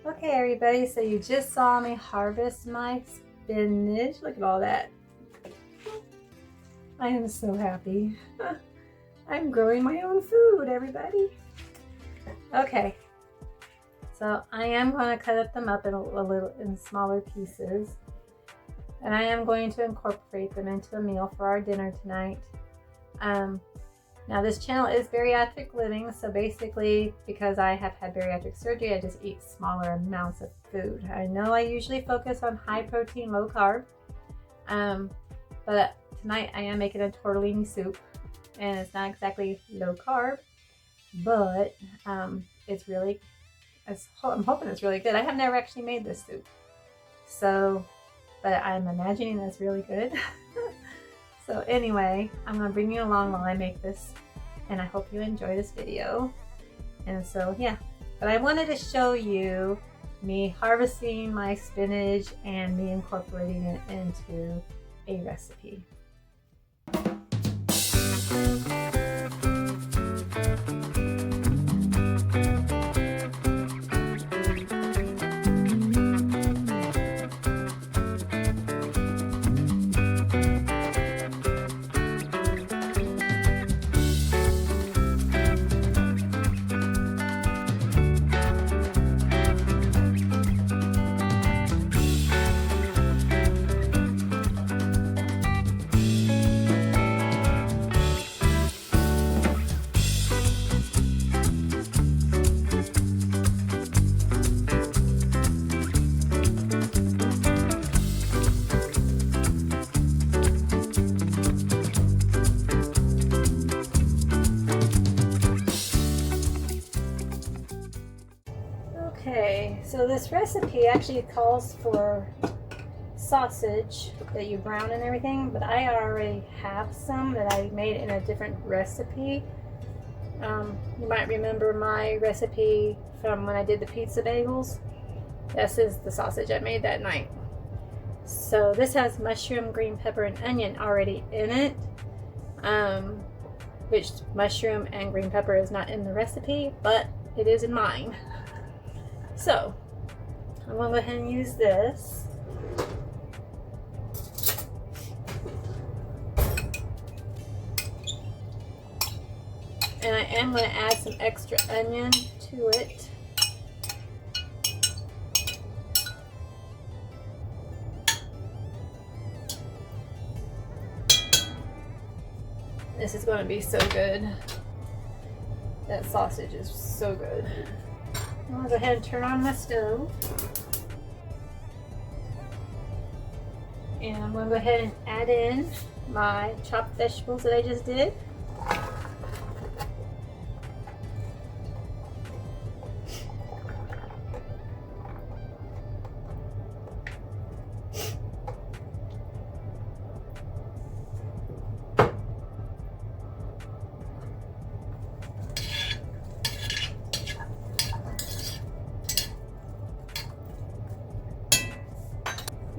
Okay, everybody, so you just saw me harvest my spinach. Look at all that. I am so happy. I'm growing my own food, everybody. Okay, so I am going to cut them up in smaller pieces, and I am going to incorporate them into a meal for our dinner tonight. Now this channel is Bariatric Living, so basically because I have had bariatric surgery, I just eat smaller amounts of food. I know I usually focus on high protein, low carb, but tonight I am making a tortellini soup, and it's not exactly low carb, but it's really, I'm hoping it's really good. I have never actually made this soup, so, but I'm imagining it's really good. So anyway, I'm going to bring you along while I make this, and I hope you enjoy this video. And so yeah, but I wanted to show you me harvesting my spinach and me incorporating it into a recipe. Okay, so this recipe actually calls for sausage that you brown and everything, but I already have some that I made in a different recipe. You might remember my recipe from when I did the pizza bagels. This is the sausage I made that night. So this has mushroom, green pepper, and onion already in it, which mushroom and green pepper is not in the recipe, but it is in mine. So I'm going to go ahead and use this. And I am going to add some extra onion to it. This is going to be so good. That sausage is so good. I'm going to go ahead and turn on my stove. And I'm going to go ahead and add in my chopped vegetables that I just did.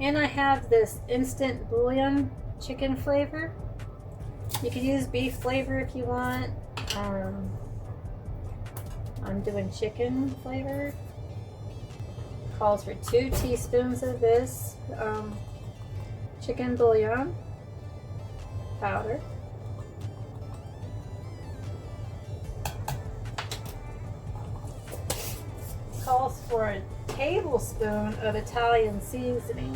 And I have this instant bouillon chicken flavor. You could use beef flavor if you want. I'm doing chicken flavor. Calls for 2 teaspoons of this chicken bouillon powder. Calls for a tablespoon of Italian seasoning,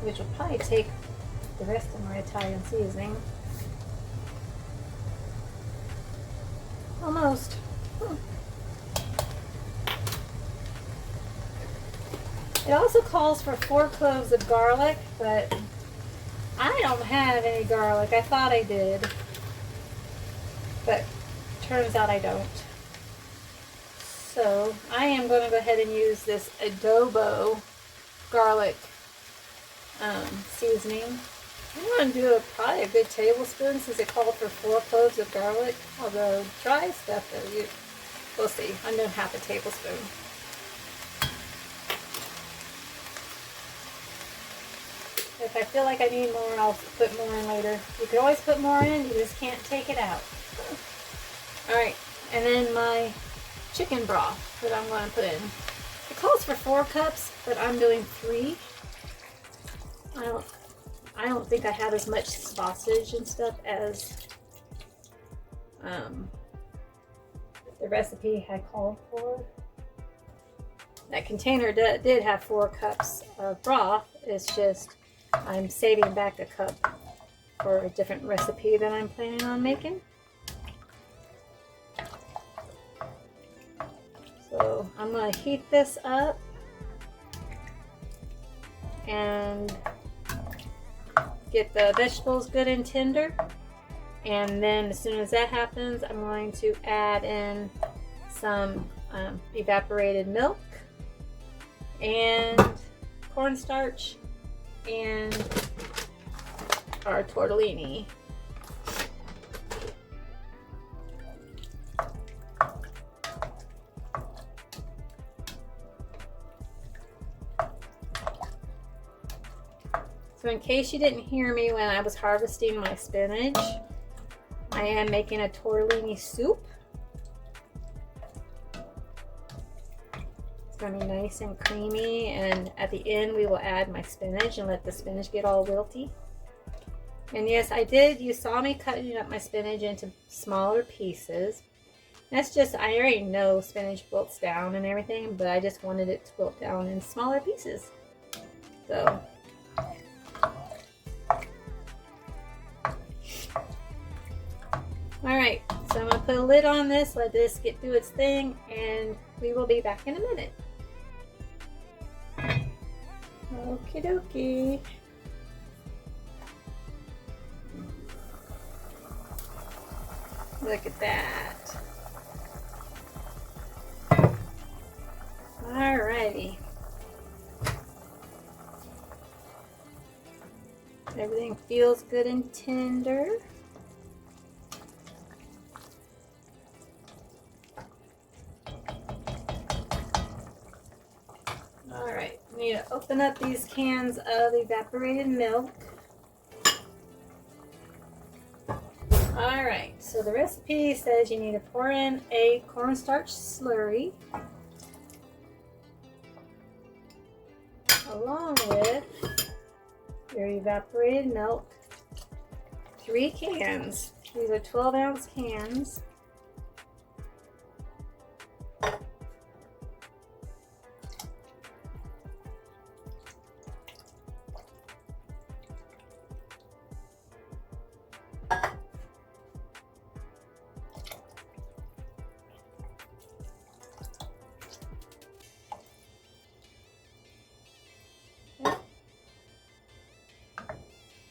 which will probably take the rest of my Italian seasoning. Almost. It also calls for 4 cloves of garlic, but I don't have any garlic. I thought I did, but turns out I don't. So I am going to go ahead and use this adobo garlic seasoning. I'm going to do probably a good tablespoon since it called for 4 cloves of garlic. Although dry stuff, we'll see. I'm doing half a tablespoon. If I feel like I need more, I'll put more in later. You can always put more in, you just can't take it out. Alright, and then my chicken broth that I'm going to put in. It calls for 4 cups, but I'm doing 3. I don't think I have as much sausage and stuff as the recipe had called for. That container did have 4 cups of broth. It's just I'm saving back a cup for a different recipe that I'm planning on making. So I'm going to heat this up and get the vegetables good and tender. And then as soon as that happens, I'm going to add in some evaporated milk and cornstarch and our tortellini. So in case you didn't hear me when I was harvesting my spinach, I am making a tortellini soup. It's going to be nice and creamy, and at the end we will add my spinach and let the spinach get all wilty. And yes, you saw me cutting up my spinach into smaller pieces. That's just, I already know spinach wilts down and everything, but I just wanted it to wilt down in smaller pieces. So alright, so I'm going to put a lid on this, let this get through its thing, and we will be back in a minute. Okie dokie. Look at that. Alrighty. Everything feels good and tender. Alright, we need to open up these cans of evaporated milk. Alright, so the recipe says you need to pour in a cornstarch slurry along with your evaporated milk. 3 cans. These are 12-ounce cans.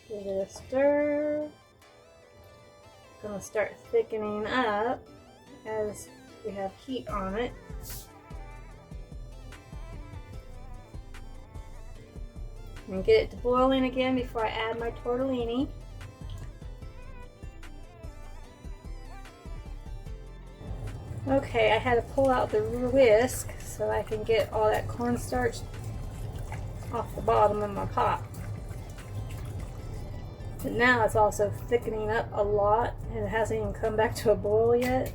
Give it a stir. It's going to start thickening up as we have heat on it. And get it to boiling again before I add my tortellini. Okay, I had to pull out the whisk so I can get all that cornstarch off the bottom of my pot. But now it's also thickening up a lot, and it hasn't even come back to a boil yet.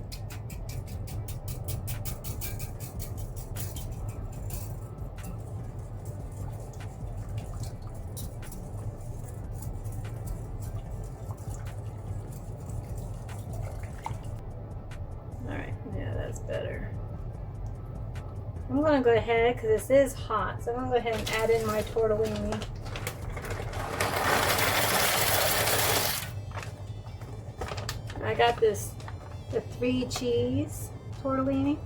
Alright, yeah, that's better. I'm going to go ahead, because this is hot, so I'm going to go ahead and add in my tortellini. I got the 3 cheese tortellini.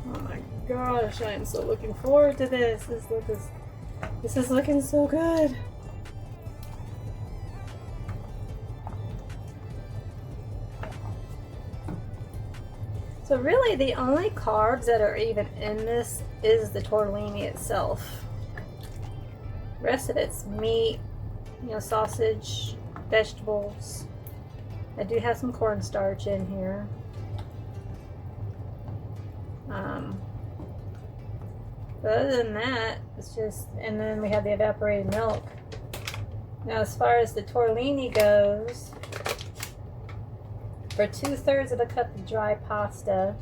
Oh my gosh, I am so looking forward to this. This is looking so good. So really the only carbs that are even in this is the tortellini itself. The rest of it's meat, sausage, vegetables. I do have some cornstarch in here. But other than that, it's just, and then we have the evaporated milk. Now, as far as the tortellini goes, for 2/3 of a cup of dry pasta,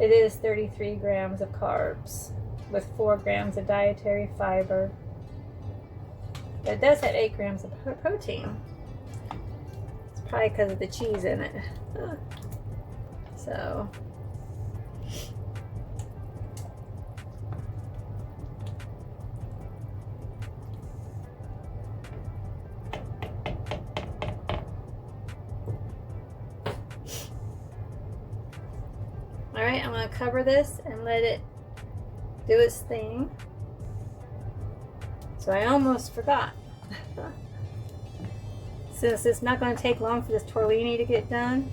it is 33 grams of carbs with 4 grams of dietary fiber. But it does have 8 grams of protein. It's probably because of the cheese in it. So, alright, I'm going to cover this and let it do its thing. So I almost forgot. Since it's not going to take long for this tortellini to get done,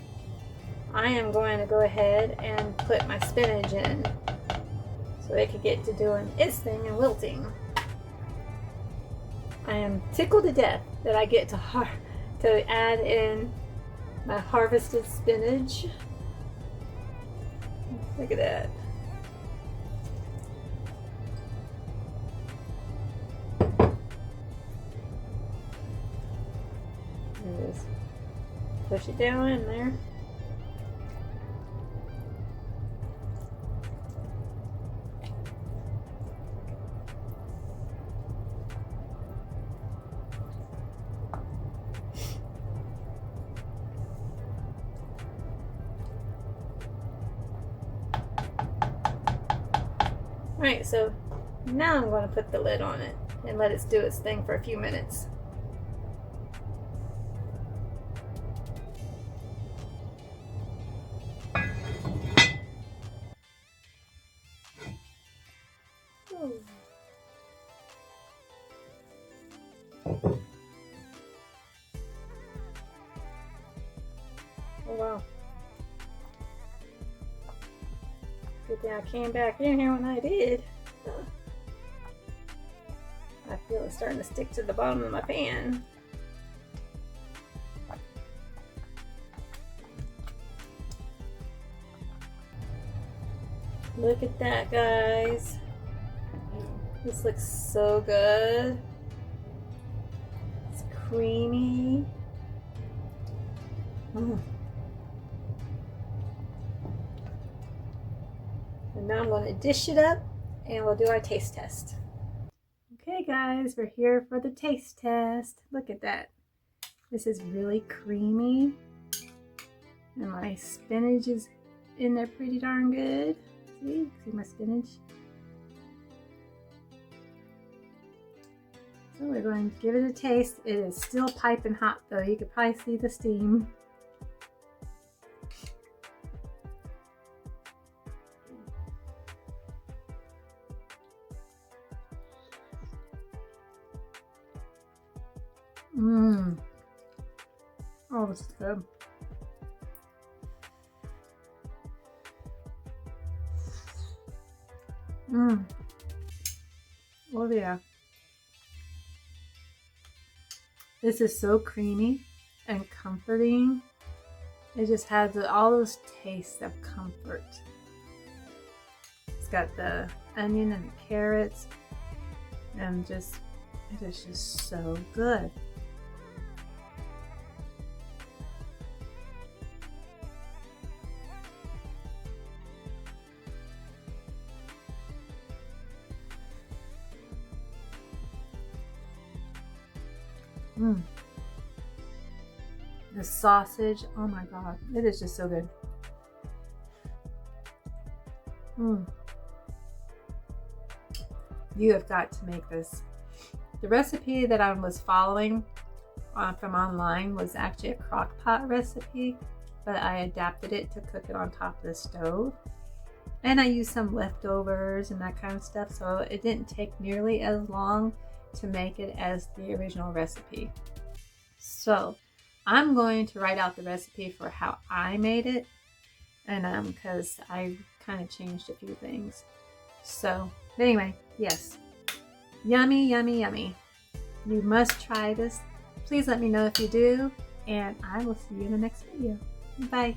I am going to go ahead and put my spinach in so it can get to doing its thing and wilting. I am tickled to death that I get to add in my harvested spinach. Look at that. Just push it down in there. Alright, so now I'm going to put the lid on it and let it do its thing for a few minutes. Oh wow. Good thing I came back in here when I did. I feel it starting to stick to the bottom of my pan. Look at that, guys. This looks so good. It's creamy. Mm. And now I'm going to dish it up and we'll do our taste test. Okay guys, we're here for the taste test. Look at that. This is really creamy. And my spinach is in there pretty darn good. See my spinach? So we're going to give it a taste. It is still piping hot though. You could probably see the steam. Mmm. Oh, this is good. Mmm. Oh yeah. This is so creamy and comforting. It just has all those tastes of comfort. It's got the onion and the carrots and just, it is just so good. Mm. The sausage, oh my god, it is just so good. Mm. You have got to make this. The recipe that I was following from online was actually a crock pot recipe, but I adapted it to cook it on top of the stove. And I used some leftovers and that kind of stuff, so it didn't take nearly as long to make it as the original recipe. So I'm going to write out the recipe for how I made it, and because I kind of changed a few things. So but anyway, yes, yummy, yummy, yummy. You must try this. Please let me know if you do, and I will see you in the next video. Bye.